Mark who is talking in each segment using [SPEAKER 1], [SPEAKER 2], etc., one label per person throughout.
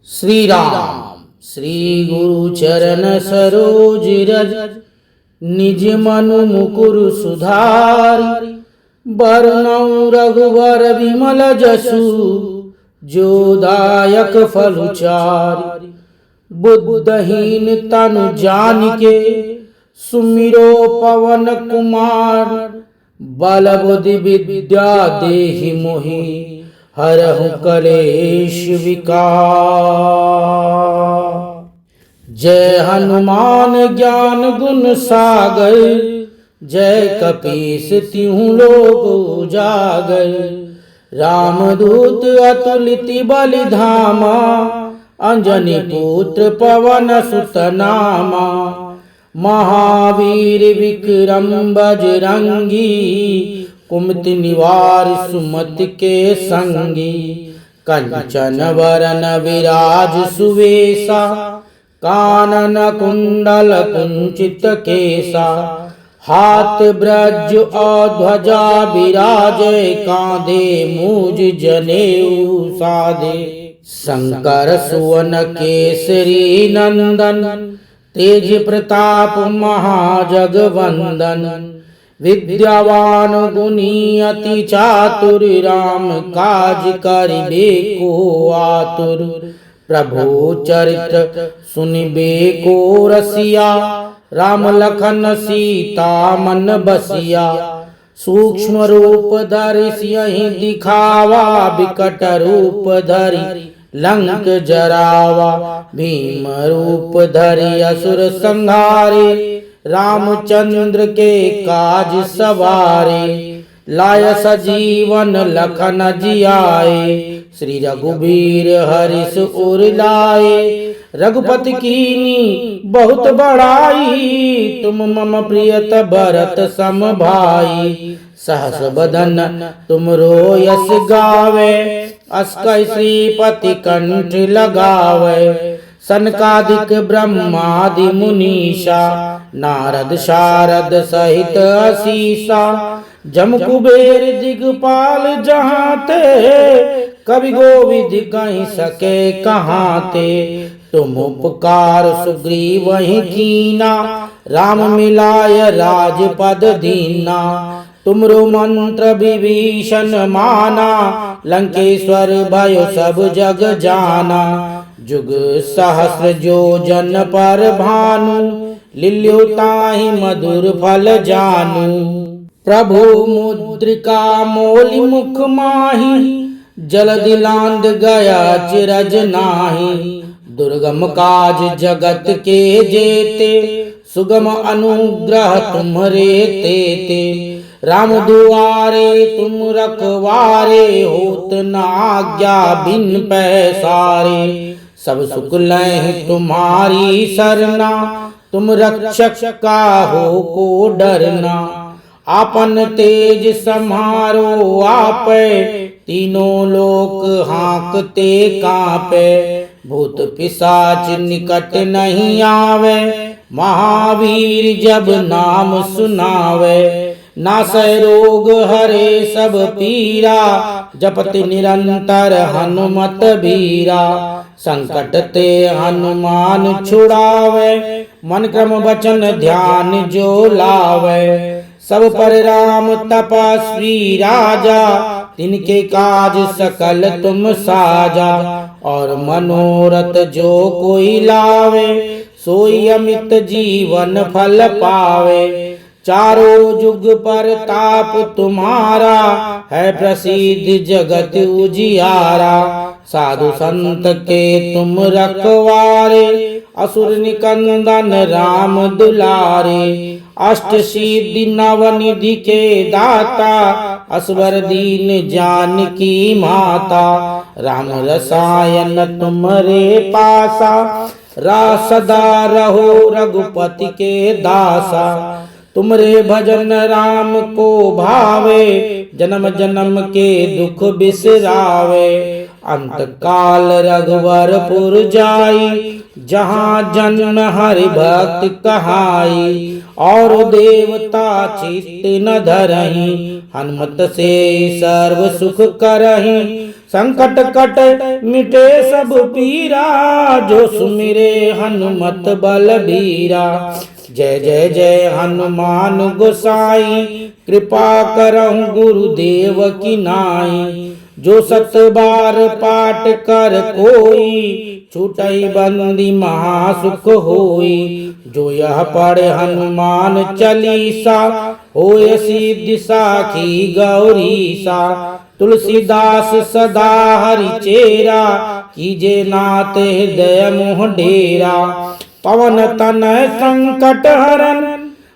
[SPEAKER 1] श्री राम श्री गुरु चरण सरोज रज निज मनु मुकुर सुधारि बरनउँ रघुवर विमल जसु जो दायक फल चारि। बुद्धहीन तनु जानिके सुमिरो पवन कुमार बल बुद्धि विद्या देहि मोहि हरहु कलेश विकार। जय हनुमान ज्ञान गुण सागर जय कपीस तिहुँ लोक उजागर। रामदूत अतुलित बलि धामा अंजनी पुत्र पवन सुत नामा। महावीर विक्रम बजरंगी कुमति निवार सुमति के संगी। कंचन वरन विराज सुवेशा कानन कुंडल कुंचित केसा। हाथ ब्रज और ध्वजा विराजे कांधे मूज जनेऊ साधे। शंकर सुवन केसरी नंदन तेज प्रताप महाजगवंदन। विद्यावान गुणी अति चातुर राम काज करिबे को आतुर। प्रभु चरित्र सुनिबे को रसिया राम लखन सीता मन बसिया। सूक्ष्म रूप धरि सियहि दिखावा विकट रूप धरि लंक जरावा। भीम रूप धरि असुर संहारे रामचंद्र के काज सवारे। लाय सजीवन लखन जियाए श्री रघुबीर हरिष उर लाए। रघुपति कीनी बहुत बड़ाई तुम मम प्रियत भरत सम भाई। सहस बदन तुम रो यस गावे अस कहि श्रीपति कंठ लगावे। सनकादिक ब्रह्मादि मुनीषा नारद शारद सहित असीसा। जम कुबेर दिगपाल जहाँ ते कवि गोविद कहीं सके कहाँ ते। तुम उपकार सुग्रीव वहीं कीना राम मिलाय राजपद दीना। तुमरो मंत्र विभीषण माना लंकेश्वर भयो सब जग जाना। जुग सहस्र जो जन पर भानु लिल्यो ताहि मधुर फल जानू। प्रभु मुद्रिका मोलि मुख माहि जलधि लांघ गया चिरज नाही। दुर्गम काज जगत के जेते सुगम अनुग्रह तुम्हरे तेते। राम दुआरे तुम रखवारे होत न आज्ञा बिन पैसारे। सब सुख लय तुम्हारी सरना तुम रक्षक काहो को डरना। आपन तेज सम्हारो आपे तीनों लोक हाँकते कांपे। भूत पिशाच निकट नहीं आवे महावीर जब नाम सुनावे। नासै रोग हरे सब पीरा जपति निरंतर हनुमत बीरा। संकट ते हनुमान छुड़ावे मन क्रम वचन ध्यान जो लावे। सब पर राम तपस्वी राजा तिनके काज सकल तुम साजा। और मनोरथ जो कोई लावे सोई अमित जीवन फल पावे। चारों जुग पर ताप तुम्हारा है प्रसिद्ध जगत उजियारा। साधु संत के तुम रखवारे असुर निकंदन राम दुलारे। अष्ट सिद्धि नव निधि के दाता असवर दीन जानकी माता। राम रसायन तुम्हारे पासा सदा रहो रघुपति के दासा। तुमरे भजन राम को भावे जन्म जन्म के दुख बिसरावे। अंत काल रघुवरपुर जाई जहाँ जन्म हरि भक्त कहाई। और देवता चित्त न धरहि हनुमत से सर्व सुख करहि। संकट कट मिटे सब पीरा, जो सुमिरे हनुमत बलबीरा। जय जय जय हनुमान गोसाई, कृपा करहु गुरुदेव की नाई। जो सत बार पाठ कर कोई, छूटई बंदी महासुख होई। जो यह पढ़े हनुमान चालीसा, होय सिद्धि साखी गौरीसा। तुलसीदास सदा हरि चेरा, कीजे नाथ हृदय मोह डेरा। पवन तनय संकट हरन,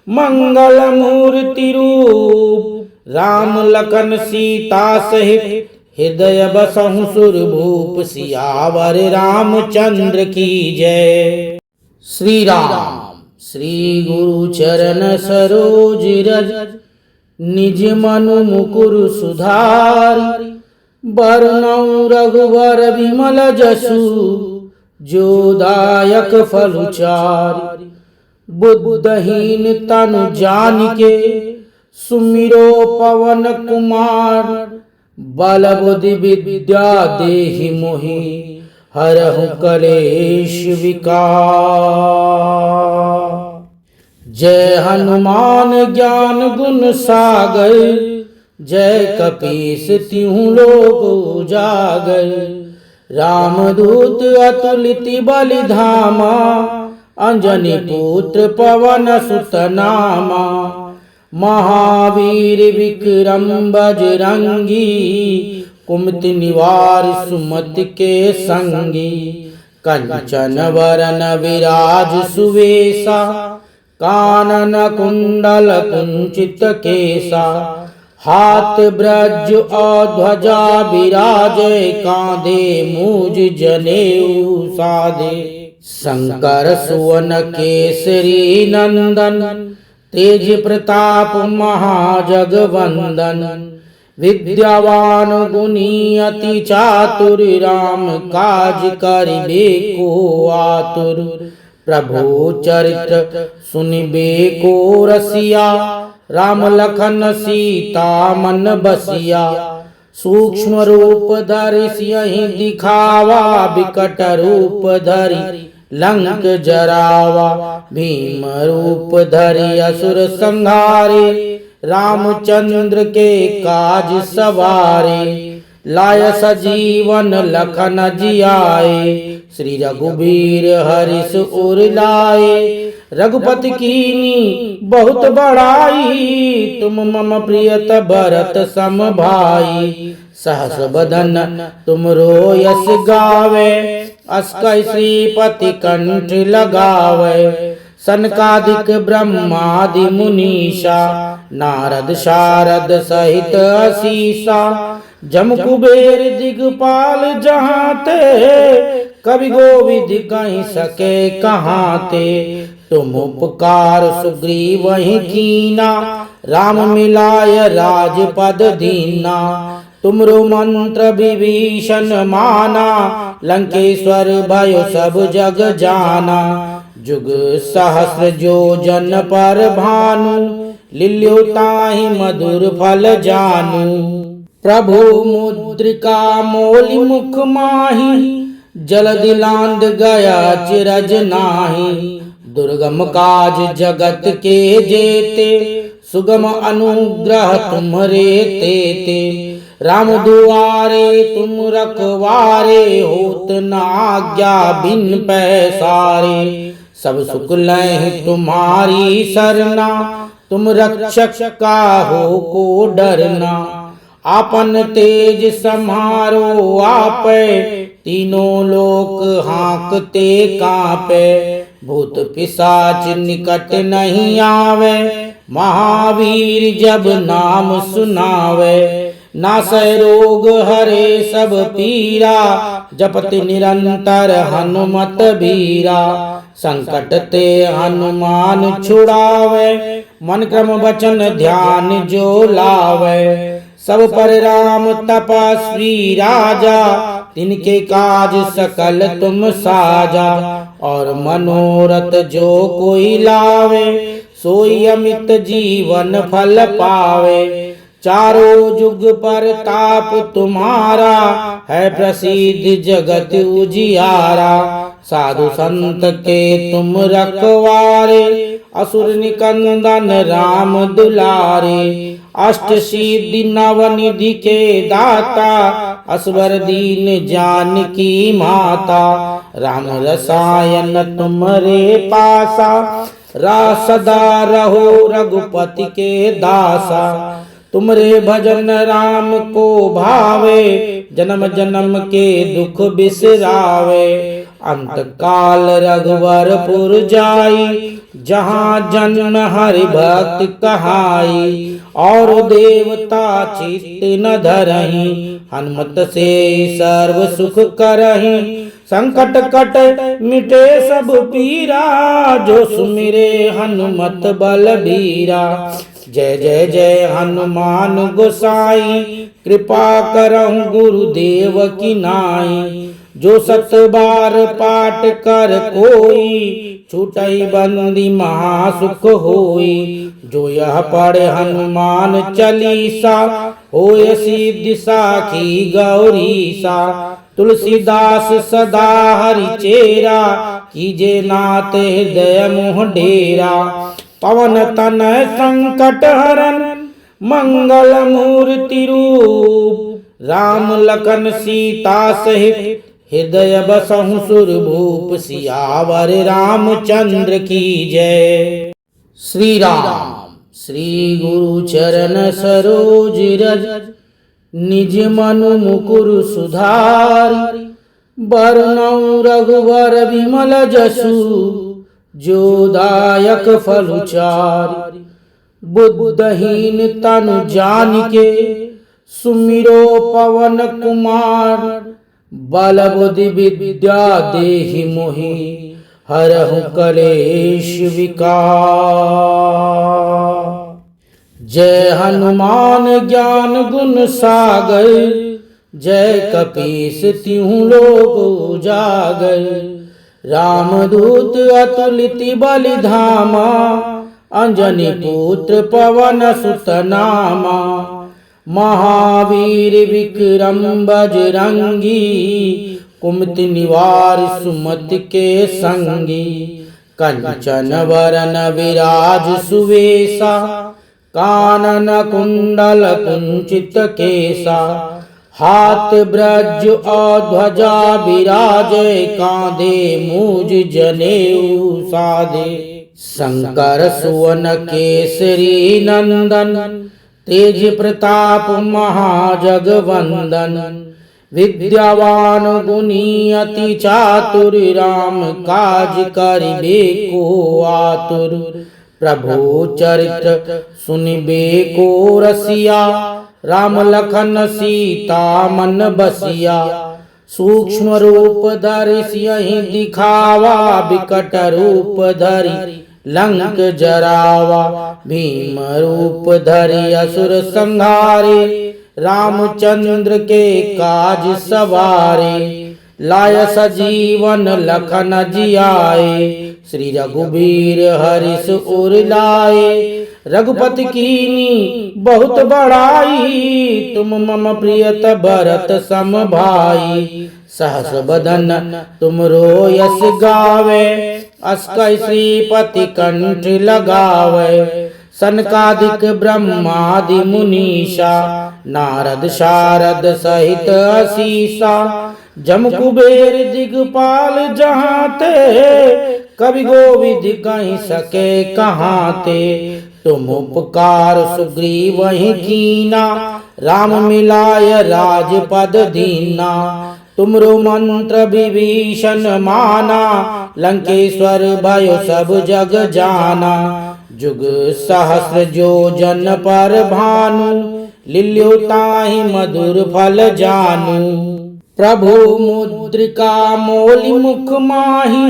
[SPEAKER 1] मंगल मूर्ति रूप। राम लखन सीता सहित, हृदय बसहु सुरभूप। सियावर रामचंद्र की जय। श्री राम। श्री गुरु चरण सरोज रज, निज मनु मुकुर सुधारि। बरनउँ रघुवर विमल जसु, जो दायक फल चारि। बुद्धहीन तनु जानिके, सुमिरो पवन कुमार। बल बुद्धि विद्या देहि मोहि, हरहु कलेश विकार। जय हनुमान ज्ञान गुण सागर, जय कपीस तिहुँ लोक उजागर। रामदूत अतुलित बलि धामा, अंजनी पुत्र पवन सुत नामा। महावीर विक्रम बजरंगी, कुमति निवार सुमति के संगी। कंचन वरन विराज सुवेशा, कानन कुंडल कुंचित केसा। हाथ ब्रज और ध्वजा विराजे, कांधे मूज जनेऊ साधे। शंकर सुवन केसरी नंदन, तेज प्रताप महाजगवंदन। विद्यावान गुणी अति चातुर, राम काज करिबे को आतुर। प्रभु चरित्र सुनिबे को रसिया, राम लखन सीता मन बसिया। सूक्ष्म रूप धरि सियहि दिखावा, विकट रूप धरि लंक जरावा। भीम रूप धरि असुर संहारे, रामचंद्र के काज सवारे। लाय सजीवन लखन जियाए, श्री रघुबीर हरिष उर लाए। रघुपति कीनी बहुत बड़ाई, तुम मम प्रियत भरत सम भाई। सहस बदन तुमरो यस गावे, अस कहि श्रीपति कंठ लगावे। सनकादिक ब्रह्मादि मुनीषा, नारद शारद सहित असीसा। जम कुबेर दिगपाल जहाँ ते, कवि गोविद कहि सके कहाँ ते। तुम उपकार सुग्रीवहि कीना, राम मिलाय राजपद दीना। तुमरो मंत्र विभीषण माना, लंकेश्वर भयो सब जग जाना। जुग सहस्र जो जन पर भानु, लिल्यो ताहि मधुर फल जानू। प्रभु मुद्रिका मोलि मुख माहि, जलधि लांघ गया चिरज नाही। दुर्गम काज जगत के जेते, सुगम अनुग्रह तुम्हरे तेते। राम दुआरे तुम रखवारे, होत न आज्ञा बिन पैसारे। सब सुख लय तुम्हारी सरना, तुम रक्षक काहू को डरना। आपन तेज सम्हारो आपै, तीनों लोक हाँकते कांपे। भूत पिशाच निकट नहीं आवे, महावीर जब नाम सुनावे। नासै रोग हरे सब पीरा, जपति निरंतर हनुमत बीरा। संकट ते हनुमान छुड़ावे, मन क्रम वचन ध्यान जो लावे। सब पर राम तपस्वी राजा, तिनके काज सकल तुम साजा। और मनोरथ जो कोई लावे, सोई अमित जीवन फल पावे। चारों जुग पर ताप तुम्हारा, है प्रसिद्ध जगत उजियारा। साधु संत के तुम रखवारे, असुर निकंदन राम दुलारे। अष्ट सिद्धि नव निधि के दाता, असवर दीन जानकी माता। राम रसायन तुम्हारे पासा, सदा रहो रघुपति के दासा। तुमरे भजन राम को भावे, जन्म जन्म के दुख बिसरावे। अंत काल रघुवरपुर जाई, जहाँ जन्म हरि भक्त कहाई। और देवता चित्त न धरहि, हनुमत से सर्व सुख करहि। संकट कट मिटे सब पीरा, जो सुमिरे हनुमत बलबीरा। जय जय जय हनुमान गोसाई, कृपा करहु गुरुदेव की नाई। जो सत बार पाठ कर कोई, छूटई बंदी महासुख होई। जो यह पढ़े हनुमान चालीसा, होय सिद्धि साखी गौरीसा। तुलसीदास सदा हरि चेरा, कीजे नाथ हृदय मोह डेरा। पवन तनय संकट हरन, मंगल मूर्ति रूप। राम लखन सीता सहित, हृदय बसहु सुरभूप। सियावर रामचंद्र की जय। श्री राम श्री गुरु चरण सरोज रज, निज मनु मुकुर सुधारि। बरनउँ रघुवर विमल जसु, जो दायक फल चारि। बुद्धहीन तनु जानिके, सुमिरो पवन कुमार। बल बुद्धि विद्या देहि मोहि, हरहु कलेश विकार। जय हनुमान ज्ञान गुण सागर, जय कपीस तिहुँ लोक उजागर। रामदूत अतुलित बलि धामा, अंजनी पुत्र पवन सुत नामा। महावीर विक्रम बजरंगी, कुमति निवार सुमति के संगी। कंचन वरन विराज सुवेशा, कानन कुंडल कुंचित केसा। हाथ ब्रज और ध्वजा विराजे, कांधे मूज जनेऊ साधे। शंकर सुवन केसरी नंदन, तेज प्रताप महाजगवंदन। विद्यावान गुणी अति चातुर, राम काज करिबे को आतुर। प्रभु चरित्र सुनिबे को रसिया, राम लखन सीता मन बसिया। सूक्ष्म रूप धरि सियहि दिखावा, विकट रूप धरि लंक जरावा। भीम रूप धरि असुर संहारे, रामचंद्र के काज सवारे। लाय सजीवन लखन जियाए, श्री रघुबीर हरिष उर लाए। रघुपति कीनी बहुत बड़ाई, तुम मम प्रियत भरत सम भाई। सहस बदन तुमरो यस गावे, अस कहि श्रीपति कंठ लगावे। सनकादिक ब्रह्मादि मुनीषा, नारद शारद सहित असीसा। जम कुबेर दिगपाल जहाँते, कवि गोविद कहि सके कहाँते। तुम उपकार सुग्रीवहि कीना, राम मिलाय राजपद दीना। तुमरो मंत्र विभीषण माना, लंकेश्वर भयो सब जग जाना। जुग सहस्र जो जन पर भानु, लिल्यो ताहि मधुर फल जानू। प्रभु मुद्रिका मोलि मुख माहि,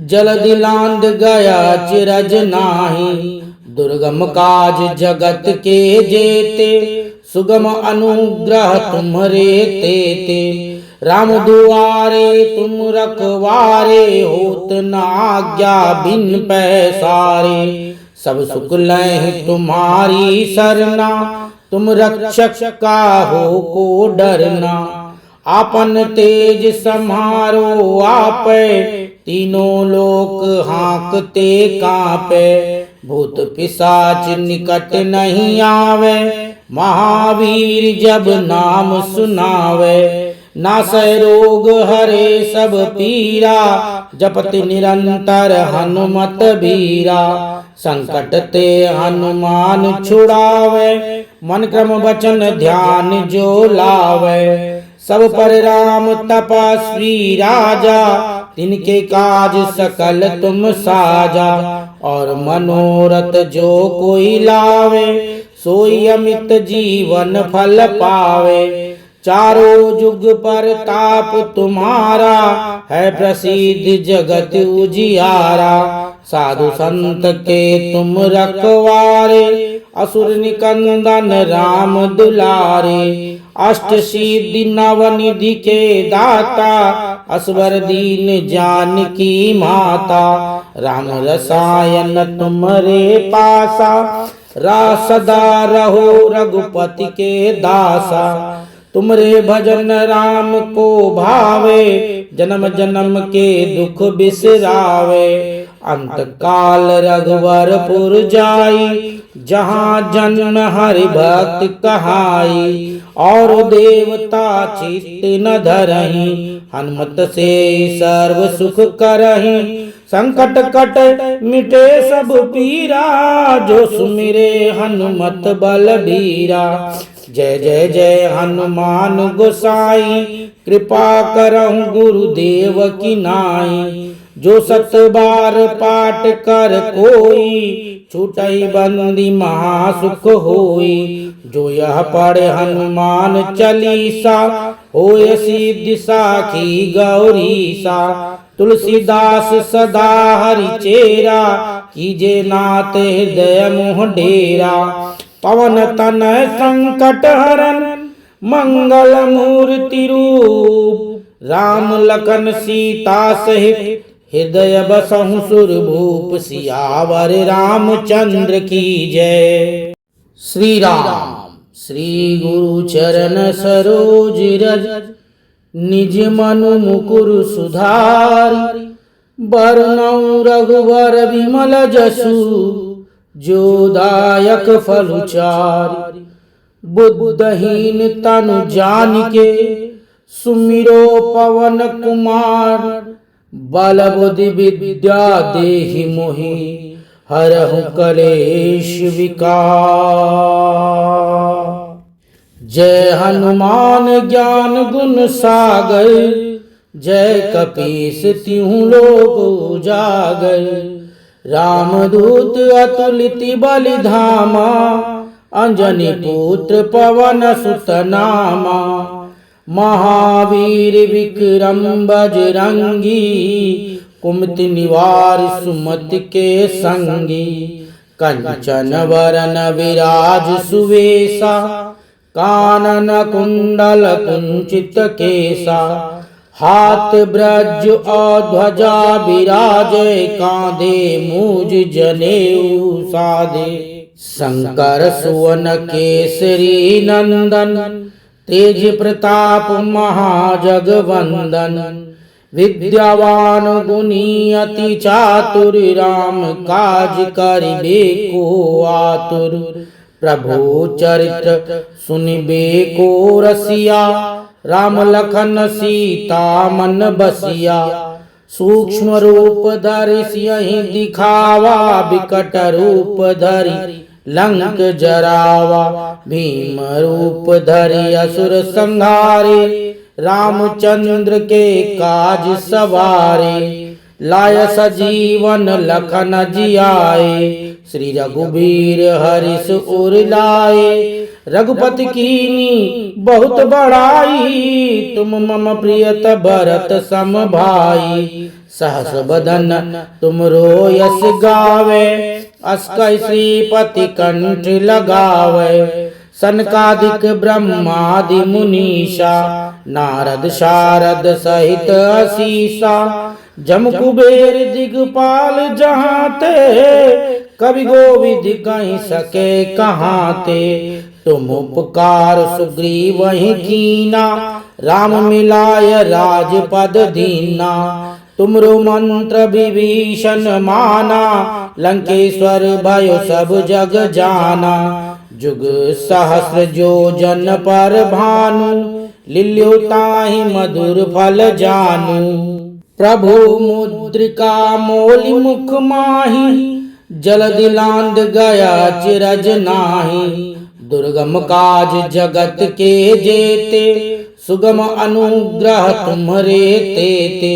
[SPEAKER 1] जलधि लांघ गया चिरज नाही। दुर्गम काज जगत के जेते, सुगम अनुग्रह तुम्हरे तेते। राम दुआरे तुम रखवारे, होत न आज्ञा बिन पैसारे। सब सुख लय तुम्हारी सरना, तुम रक्षक काहो को डरना। आपन तेज सम्हारो आपे, तीनों लोक हाँकते कांपे। भूत पिशाच निकट नहीं आवे, महावीर जब नाम सुनावे। नासै रोग हरे सब पीरा, जपत निरंतर हनुमत बीरा। संकट ते हनुमान छुड़ावे, मन क्रम वचन ध्यान जो लावे। सब पर राम तपस्वी राजा, तिनके काज सकल तुम साजा। और मनोरथ जो कोई लावे, सोई अमित जीवन फल पावे। चारों जुग पर ताप तुम्हारा, है प्रसिद्ध जगत उजियारा। साधु संत के तुम रखवारे, असुर निकंदन राम दुलारे। अष्ट सिद्धि नवनिधि के दाता, असवर दीन जानकी माता। राम रसायन तुम्हारे पासा, सदा रहो रघुपति के दासा। तुमरे भजन राम को भावे, जन्म जन्म के दुख बिसरावे। अंत काल रघुवरपुर जाई, जहाँ जन्म हरि भक्त कहाई। और देवता चित्त न धरहि, हनुमत से सर्व सुख करहि। संकट कट मिटे सब पीरा, जो सुमिरे हनुमत बलबीरा। जय जय जय हनुमान गोसाई, कृपा करहु गुरुदेव की नाई। जो सत बार पाठ कर कोई, छूटई बंदी महासुख होई। जो यह पढ़े हनुमान चालीसा, होय सिद्धि साखी गौरीसा। तुलसीदास सदा हरि चेरा, कीजे नाथ हृदय मोह डेरा। पवन तनय संकट हरन, मंगल मूर्ति रूप। राम लखन सीता सहित, हृदय बसहु सुरभूप। सियावर रामचंद्र की जय। श्री राम श्री गुरु चरण सरोज रज, निज मनु मुकुर सुधारि। बरनउँ रघुवर विमल जसु, जो दायक फल चारि। बुद्धहीन तनु जानिके, सुमिरो पवन कुमार। बल बुद्धि विद्या देहि मोहि, हरहु कलेश विकार। जय हनुमान ज्ञान गुण सागर, जय कपीस तिहुँ लोक उजागर। रामदूत अतुलित बलि धामा, अंजनी पुत्र पवन सुत नामा। महावीर विक्रम बजरंगी, कुमति निवार सुमति के संगी। कंचन वरन विराज सुवेशा, कानन कुंडल कुंचित केसा। हाथ ब्रज और ध्वजा विराजे, कांधे मूज जनेऊ साधे। शंकर सुवन केसरी नंदन, तेज प्रताप महाजगवंदन। विद्यावान गुणी अति चातुर, राम काज करिबे को आतुर। प्रभु चरित्र सुनिबे को रसिया, राम लखन सीता मन बसिया। सूक्ष्म रूप धरि सियहि दिखावा, विकट रूप धरि लंक जरावा। भीम रूप धरि असुर संहारे, रामचंद्र के काज सवारे। लाय सजीवन लखन जियाए, श्री रघुबीर हरिष उर लाए। रघुपति कीनी बहुत बड़ाई, तुम मम प्रियत भरत सम भाई। सहस बदन तुम रो यस गावे, अस कहि श्रीपति कंठ लगावे। सनकादिक ब्रह्मादि मुनीषा, नारद शारद सहित असीसा। जम कुबेर दिगपाल जहाँ ते, कवि गोविद कहीं सके कहाँ ते। तुम उपकार सुग्रीव ही कीना, राम मिलाय राजपद दीना। तुमरो मंत्र विभीषण माना, लंकेश्वर भयो सब जग जाना। जुग सहस्र जो जन पर भानु, लिल्यो ताहि मधुर फल जानू। प्रभु मुद्रिका मोलि मुख माहि, जलधि लांघ गया चिरज नाही। दुर्गम काज जगत के जेते, सुगम अनुग्रह तुम्हरे तेते।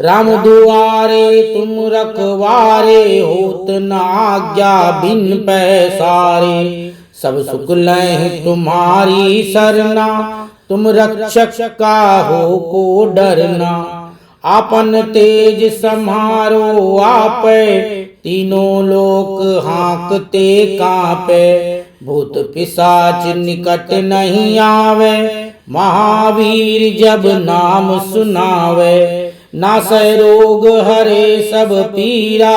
[SPEAKER 1] राम दुआरे तुम रखवारे, होत न आज्ञा बिन पैसारे। सब सुख लय तुम्हारी सरना, तुम रक्षक काहो को डरना। आपन तेज समारो आपे, तीनों लोक हाँकते कांपे। भूत पिशाच निकट नहीं आवे, महावीर जब नाम सुनावे। नासै रोग हरे सब पीरा,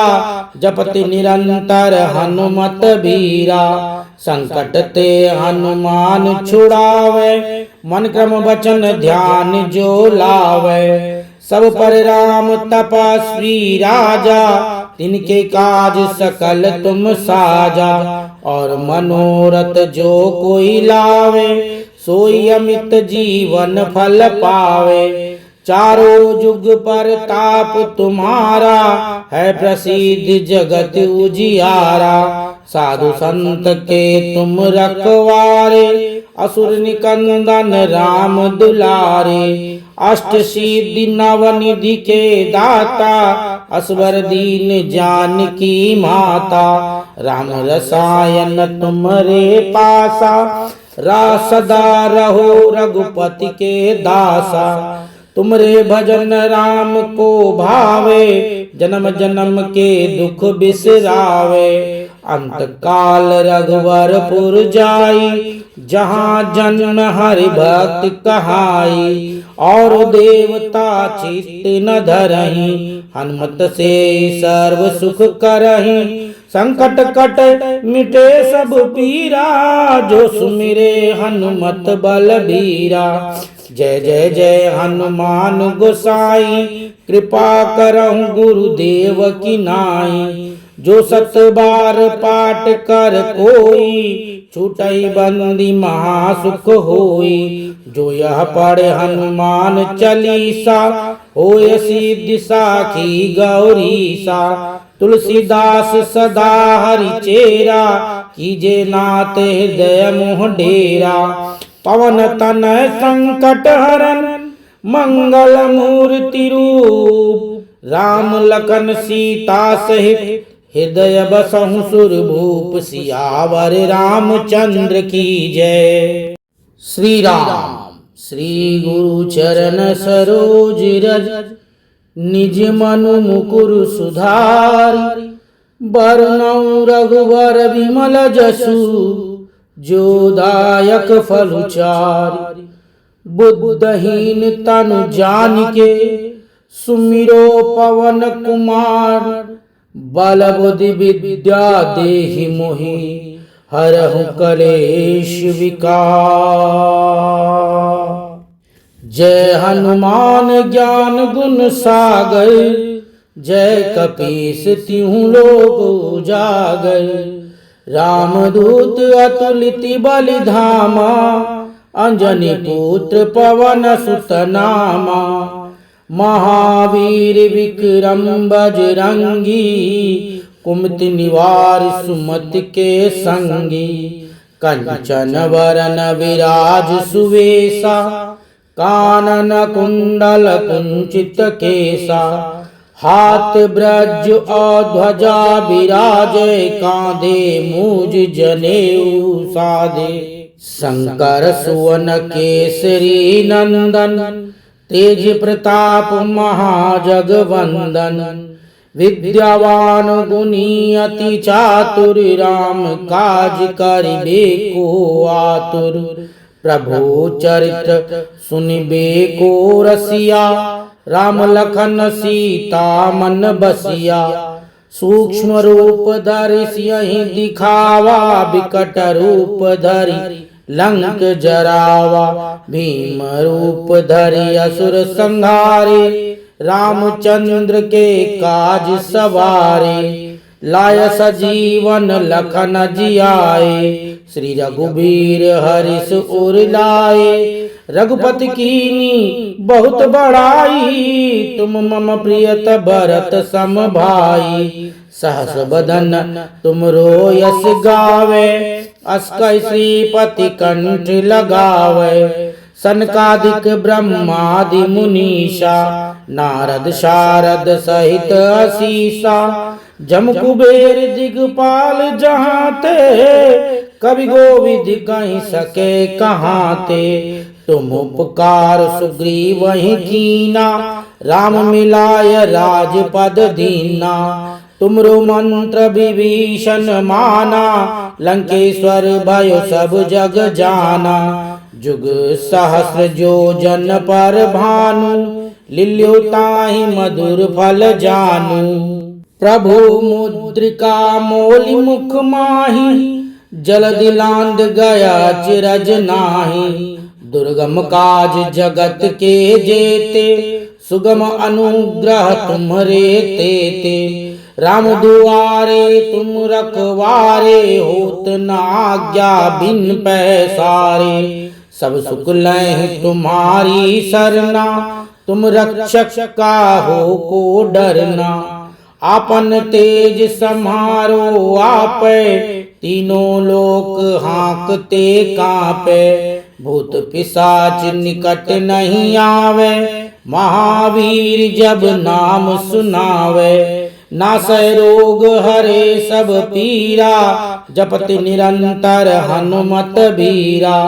[SPEAKER 1] जपत निरंतर हनुमत बीरा। संकट ते हनुमान छुड़ावे, मन क्रम वचन ध्यान जो लावे। सब पर राम तपस्वी राजा, तिनके काज सकल तुम साजा। और मनोरथ जो कोई लावे, सोई अमित जीवन फल पावे। चारों जुग पर ताप तुम्हारा, है प्रसिद्ध जगत उजियारा। साधु संत के तुम रखवारे, असुर निकंदन राम दुलारे। अष्ट सिद्धि नव निधि के दाता, असवर दीन जानकी माता। राम रसायन तुम्हारे पासा, सदा रहो रघुपति के दासा। तुमरे भजन राम को भावे, जन्म जन्म के दुख बिसरावे। अंत काल रघुवरपुर जाई, जहाँ जन्म हरि भक्त कहाई। और देवता चित्त न धरहि, हनुमत से सर्व सुख करहि। संकट कट मिटे सब पीरा, जो सुमिरे हनुमत बलबीरा। जय जय जय हनुमान गोसाई, कृपा करहु गुरुदेव की नाई। जो सत बार पाठ कर कोई, छूटई बंदी महासुख होई। जो यह पढ़े हनुमान चालीसा, होय सिद्धि साखी गौरीसा। तुलसीदास सदा हरि चेरा, कीजे नाथ हृदय मोह डेरा। पवन तनय संकट हरन, मंगल मूर्ति रूप। राम लखन सीता सहित, हृदय बसहु सुरभूप। सियावर रामचंद्र की जय। श्री राम श्री गुरु चरण सरोज रज, निज मनु मुकुर सुधारि। बरनउँ रघुवर विमल जसु, जो दायक फल चारि। बुद्धहीन तनु जानिके, सुमिरो पवन कुमार। बल बुद्धि विद्या देहि मोहि, हरहु कलेश विकार। जय हनुमान ज्ञान गुण सागर, जय कपीस तिहुँ लोक उजागर। रामदूत अतुलित बलि धामा, अंजनी पुत्र पवन सुत नामा। महावीर विक्रम बजरंगी, कुमति निवार सुमति के संगी। कंचन वरन विराज सुवेशा, कानन कुंडल कुंचित केसा। हाथ ब्रज और ध्वजा विराजे, कांधे मूज जनेऊ साधे। शंकर सुवन केसरी नंदन, तेज प्रताप महाजगवंदन। विद्यावान गुणी अति चातुर, राम काज करिबे को आतुर। प्रभु चरित्र सुनिबे को रसिया, राम लखन सीता मन बसिया। सूक्ष्म रूप धरि सियहि दिखावा, बिकट रूप धरि लंक जरावा, भीम रूप धरि असुर संहारे, रामचंद्र के काज सवारे, लाय सजीवन लखन जियाए, श्री रघुबीर हरिष उर लाए। रघुपति कीनी बहुत बड़ाई, तुम मम प्रियत भरत सम भाई। सहस बदन तुमरो यस गावे, अस कहि श्रीपति कंठ लगावे। सनकादिक ब्रह्मादि मुनीषा, नारद शारद सहित असीसा। जम कुबेर दिगपाल जहाँ ते, कवि गोविद कहीं सके कहाँ ते। तुम उपकार सुग्रीव वहीं कीना, राम मिलाय राजपद दीना। तुमरो मंत्र विभीषण माना, लंकेश्वर भयो सब जग जाना। जुग सहस्र जो जन पर भानु, लिल्यो ताहि मधुर फल जानू। प्रभु मुद्रिका मोलि मुख माहि, जलधि लांघ गया चिरज नाही। दुर्गम काज जगत के जेते, सुगम अनुग्रह तुम्हरे तेते। राम दुआरे तुम रखवारे, होत न आज्ञा बिन पैसारे। सब सुख लय तुम्हारी सरना, तुम रक्षक काहू को डरना। आपन तेज सम्हारो आपे, तीनों लोक हाँकते कांपे। भूत पिशाच निकट नहीं आवे, महावीर जब नाम सुनावे। नासै रोग हरे सब पीरा, जपत निरंतर हनुमत बीरा।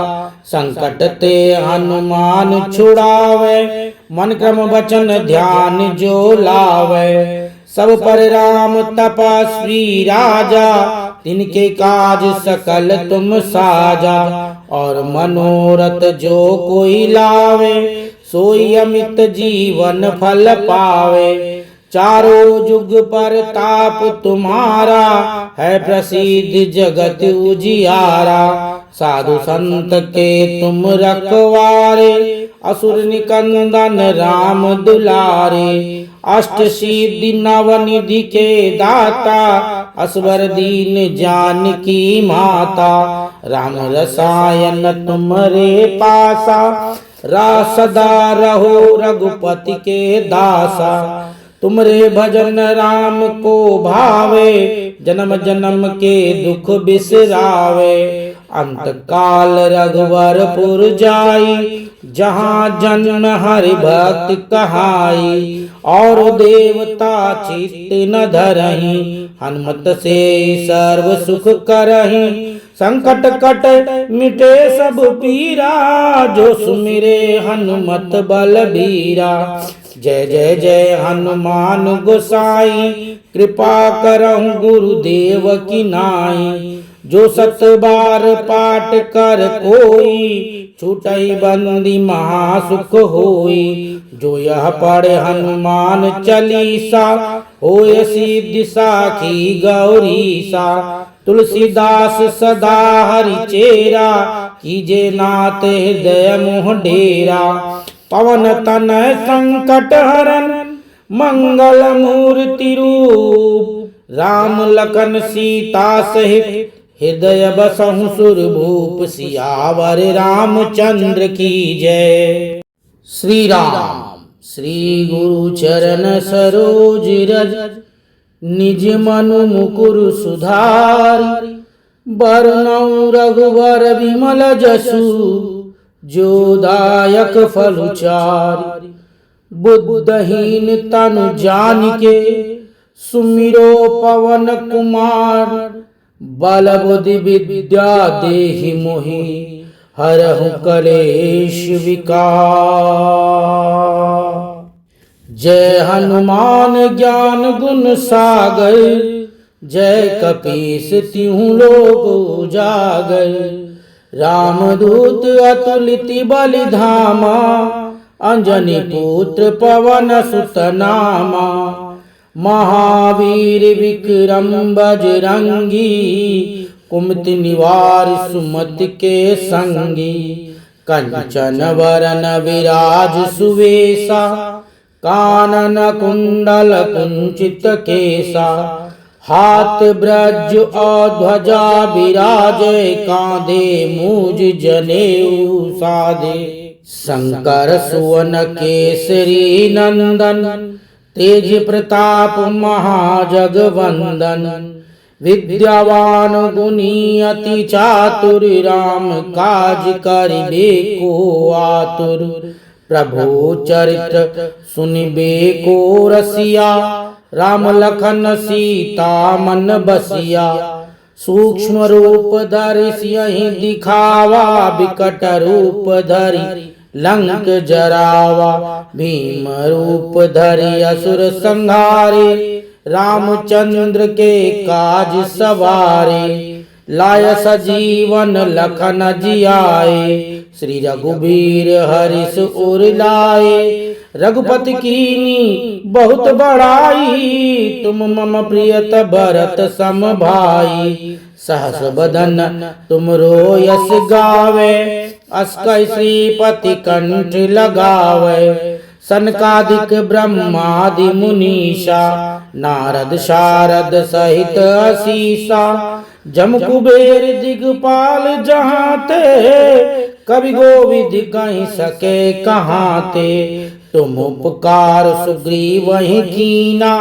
[SPEAKER 1] संकट ते हनुमान छुड़ावे, मन क्रम वचन ध्यान जो लावे। सब पर राम तपस्वी राजा, तिनके काज सकल तुम साजा। और मनोरथ जो कोई लावे, सोई अमित जीवन फल पावे। चारों जुग पर ताप तुम्हारा, है प्रसिद्ध जगत उजियारा। साधु संत के तुम रखवारे, असुर निकंदन राम दुलारे। अष्ट सिद्धि नव निधि के दाता, असवर दीन जानकी माता। राम रसायन तुम्हारे पासा, सदा रहो रघुपति के दासा। तुमरे भजन राम को भावे, जन्म जन्म के दुख बिसरावे। अंत काल रघुवरपुर जाई, जहाँ जन्म हरि भक्त कहाई। और देवता चित्त न धरहि, हनुमत से सर्व सुख करहि। संकट कट मिटे सब पीरा, जो सुमिरे हनुमत बलबीरा। जय जय जय हनुमान गोसाई, कृपा करहु गुरुदेव की नाई। जो सत बार पाठ कर कोई, छूटई बंदी महासुख होई। जो यह पढ़े हनुमान चालीसा, होय सिद्धि साखी गौरीसा। तुलसीदास सदा हरि चेरा, कीजे नाथ हृदय मोह डेरा। पवन तनय संकट हरन, मंगल मूर्ति रूप। राम लखन सीता सहित, हृदय बसहु सुरभूप। सियावर रामचंद्र की जय। श्री राम श्री गुरु चरण सरोज रज, निज मनु मुकुर सुधारि। बरनउँ रघुवर विमल जसु, जो दायक फल चारि। बुद्धहीन तनु जानिके, सुमिरो पवन कुमार। बल बुद्धि विद्या देहि मोहि, हरहु कलेश विकार। जय हनुमान ज्ञान गुण सागर, जय कपीस तिहुँ लोक उजागर। रामदूत अतुलित बलि धामा, अंजनी पुत्र पवन सुत नामा। महावीर विक्रम बजरंगी, कुमति निवार सुमत के संगी, कंचन वरन विराज सुवेशा, कानन कुंडल कुंचित केसा, हाथ ब्रज और ध्वजा विराजे, कांधे मूज जनेऊ साधे। शंकर सुवन केसरी नंदन, तेज प्रताप महाजगवंदन, विद्यावान गुणी अति चातुर, राम काज करिबे को आतुर। प्रभु चरित्र सुनिबे को रसिया, राम लखन सीता मन बसिया। सूक्ष्म रूप धरि सियहि दिखावा, बिकट रूप धरि लंक जरावा। भीम रूप धरि असुर संहारे, रामचंद्र के काज सवारे। लाय सजीवन लखन जियाए, श्री रघुबीर हरिष उर लाए। रघुपति कीनी बहुत बड़ाई, तुम मम प्रियत भरत सम भाई। सहस बदन तुम रो यस गावे, अस कहि श्रीपति कंठ लगावे। सनकादिक ब्रह्मादि मुनीषा, नारद शारद सहित असीसा। जम कुबेर दिगपाल जहाँ ते, कवि गोविद कहीं सके कहाँ ते। तुम उपकार सुग्रीव वहीं कीना,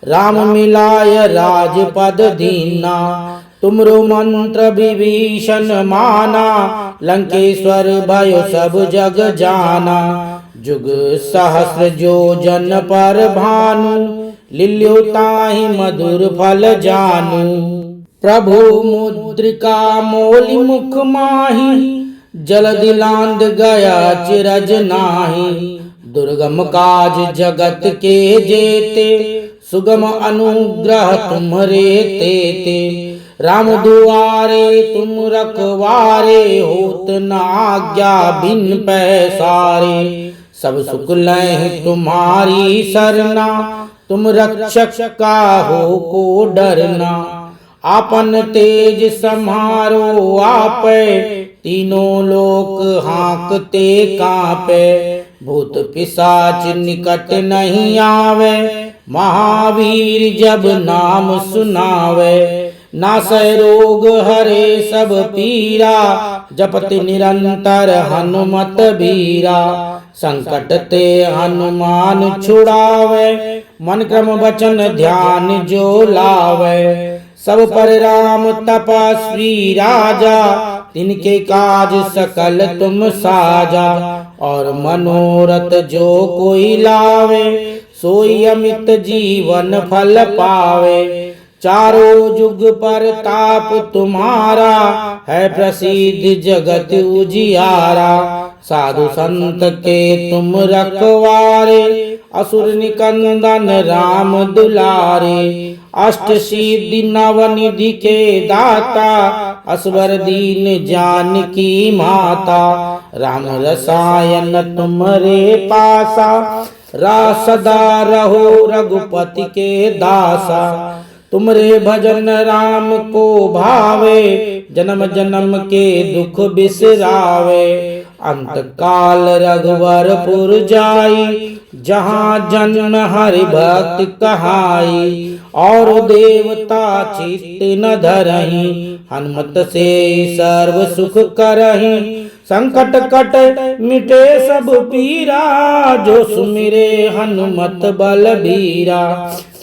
[SPEAKER 1] राम मिलाय राजपद दीना। तुमरो मंत्र विभीषण माना, लंकेश्वर भयो सब जग जाना। जुग सहस्र जो जन पर भानु, लिल्यो ताहि मधुर फल जानू। प्रभु मुद्रिका मोलि मुख माही, जलधि लांद गया चिरज नाही। दुर्गम काज जगत के जेते, सुगम अनुग्रह तुम्हरे तेते। राम दुआरे तुम रखवारे, होत न आज्ञा बिन पैसारे। सब सुख लय तुम्हारी सरना, तुम रक्षक काहो को डरना। आपन तेज सम्हारो आपे, तीनों लोक हाँकते कांपे। भूत पिशाच निकट नहीं आवे, महावीर जब नाम सुनावे। नासै रोग हरे सब पीरा, जपति निरंतर हनुमत बीरा। संकट ते हनुमान छुड़ावे, मन क्रम वचन ध्यान जो लावे। सब पर राम तपस्वी राजा, तिनके काज सकल तुम साजा। और मनोरथ जो कोई लावे, सोई अमित जीवन फल पावे। चारों जुग पर ताप तुम्हारा, है प्रसिद्ध जगत उजियारा। साधु संत के तुम रखवारे, असुर निकंदन राम दुलारे। अष्ट सिद्धि नव निधि के दाता, असवर दीन जानकी माता। राम रसायन तुम्हारे पासा, सदा रहो रघुपति के दासा। तुमरे भजन राम को भावे, जन्म जन्म के दुख बिसरावे। अंत काल रघुवरपुर जाई, जहाँ जन्म हरि भक्त कहाई। और देवता चित्त न धरहि, हनुमत से सर्व सुख करहि। संकट कट मिटे सब पीरा, जो सुमिरे हनुमत बलबीरा।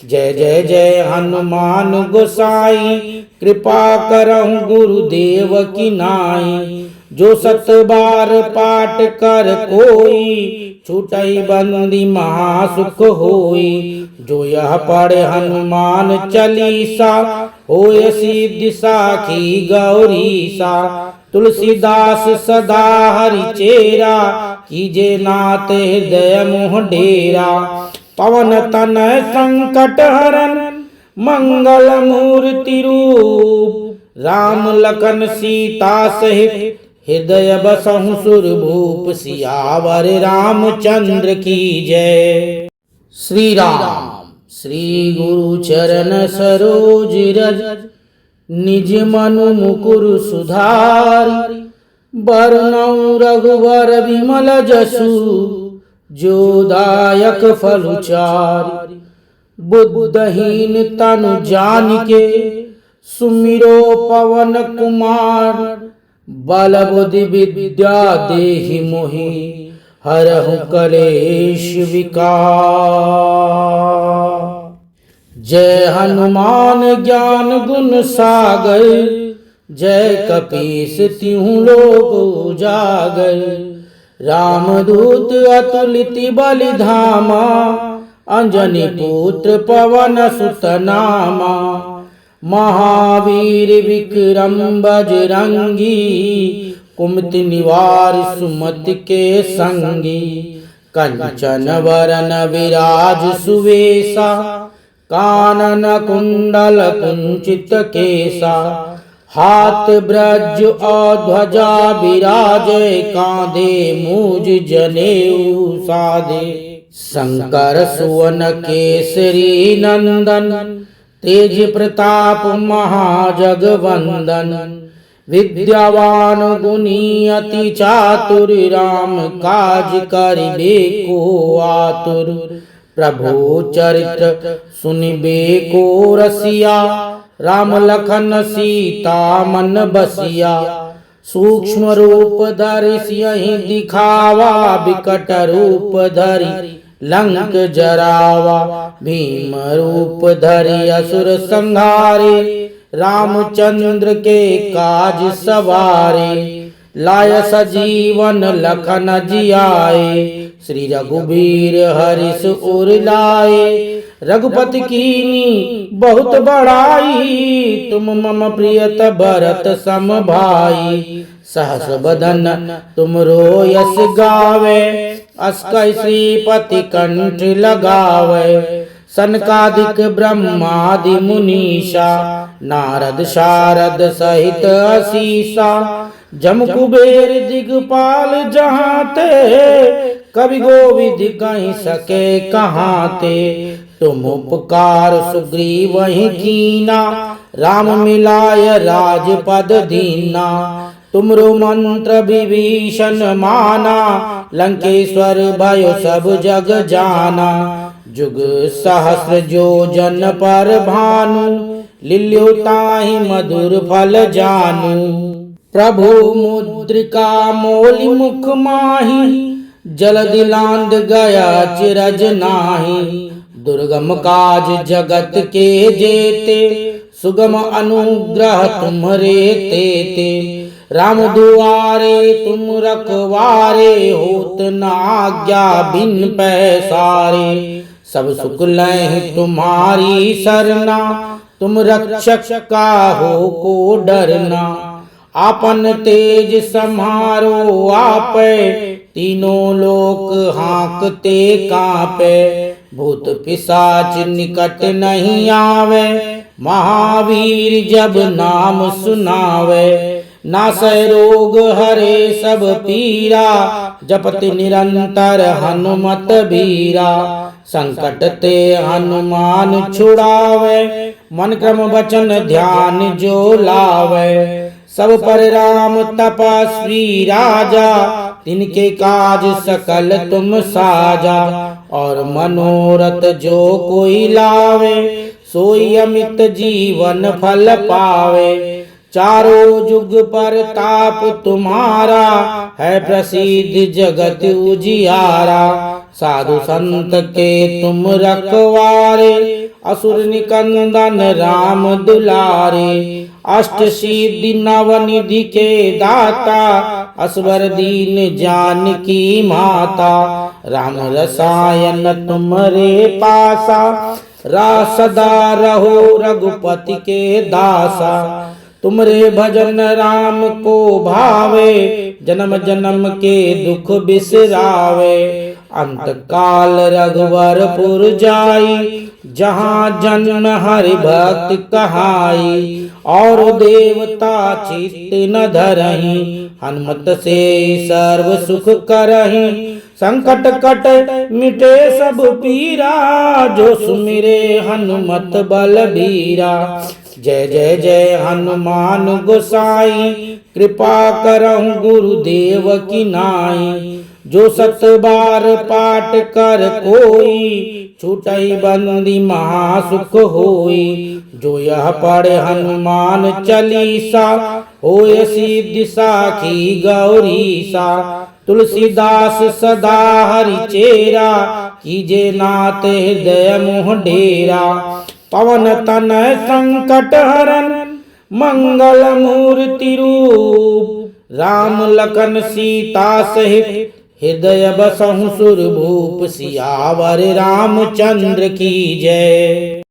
[SPEAKER 1] जय जय जय हनुमान गोसाई, कृपा करहु गुरुदेव की नाई। जो सत बार पाठ कर कोई, छूटई बंदी महासुख होई। जो यह पढ़े हनुमान चालीसा, होय सिद्धि साखी गौरीसा। तुलसीदास सदा हरि चेरा, कीजे नाथ हृदय मोह डेरा। पवन तनय संकट हरन, मंगल मूर्ति रूप। राम लखन सीता सहित, हृदय बसहु सुरभूप। सियावर रामचंद्र की जय। श्री राम श्री गुरु चरण सरोज रज, निज मनु मुकुर सुधारि, बरनउँ रघुवर विमल जसु, जो दायक फल चारि। बुद्धहीन तनु जानिके, सुमिरो पवन कुमार, बल बुद्धि विद्या देहि मोहि, हरहु कलेश विकार। जय हनुमान ज्ञान गुण सागर, जय कपीस तिहुँ लोक उजागर। रामदूत अतुलित बलि धामा, अंजनी पुत्र पवन सुत नामा। महावीर विक्रम बजरंगी, कुमति निवार सुमति के संगी। कंचन वरन विराज सुवेशा, कानन कुंडल कुंचित केसा। हाथ ब्रज और ध्वजा विराजे, कांधे मूज जनेऊ साधे। शंकर सुवन केसरी नंदन, तेज प्रताप महाजगवंदन। विद्यावान गुणी अति चातुर, राम काज करिबे को आतुर। प्रभु चरित्र सुनिबे को रसिया, राम लखन सीता मन बसिया। सूक्ष्म रूप धरि सियहि दिखावा, विकट रूप धरि लंक जरावा। भीम रूप धरि असुर संहारे, रामचंद्र के काज सवारे। लाय सजीवन लखन जियाए, श्री रघुबीर हरिष उर लाए। रघुपति कीनी बहुत बड़ाई, तुम मम प्रियत भरत सम भाई। सहस बदन तुमरो यस गावे, अस कहि श्रीपति कंठ लगावे। सनकादिक ब्रह्मादि मुनीषा, नारद शारद सहित असीसा। जम कुबेर दिगपाल जहाँ ते, कवि गोविद कहि सके कहाँ ते। तुम उपकार सुग्रीवहि कीना, राम मिलाय राजपद दीना। तुमरो मंत्र विभीषण माना, लंकेश्वर भयो सब जग जाना। जुग सहस्र जो जन पर भानु, लिल्यो ताहि मधुर फल जानू। प्रभु मुद्रिका मोलि मुख माहि, जलधि लांघ गया चिरज नाही। दुर्गम काज जगत के जेते, सुगम अनुग्रह तुम्हरे तेते। राम दुआरे तुम रखवारे, होत न आज्ञा बिन पैसारे। सब सुख लहि तुम्हारी सरना, तुम रक्षक काहू को डरना। आपन तेज सम्हारो आपै, तीनों लोक हाँकते कांपे। भूत पिशाच निकट नहीं आवे, महावीर जब नाम सुनावे। नासै रोग हरे सब पीरा, जपत निरंतर हनुमत बीरा। संकट ते हनुमान छुड़ावे, मन क्रम वचन ध्यान जो लावे। सब पर राम तपस्वी राजा, तिनके काज सकल तुम साजा। और मनोरथ जो कोई लावे, सोई अमित जीवन फल पावे। चारों जुग पर ताप तुम्हारा, है प्रसिद्ध जगत उजियारा। साधु संत के तुम रखवारे, असुर निकंदन राम दुलारे। अष्ट सिद्धि नव निधि के दाता, असवर दीन जानकी माता। राम रसायन तुम्हारे पासा, सदा रहो रघुपति के दासा। तुमरे भजन राम को भावे, जन्म जन्म के दुख बिसरावे। अंत काल रघुवरपुर जाई, जहाँ जन्म हरि भक्त कहाई। और देवता चित्त न धरहि, हनुमत से सर्व सुख करहि। संकट कट मिटे सब पीरा, जो सुमिरे हनुमत बलबीरा। जय जय जय हनुमान गोसाई, कृपा करहु गुरुदेव की नाई। जो सत बार पाठ कर कोई, छूटई बंदी महासुख होई। जो यह पढ़े हनुमान चालीसा, होय सिद्धि साखी गौरीसा। तुलसीदास सदा हरि चेरा, कीजे नाथ हृदय मोह डेरा। पवन तनय संकट हरन, मंगल मूर्ति रूप। राम लखन सीता सहित, हृदय बसहु सुरभूप। सियावर रामचंद्र की जय।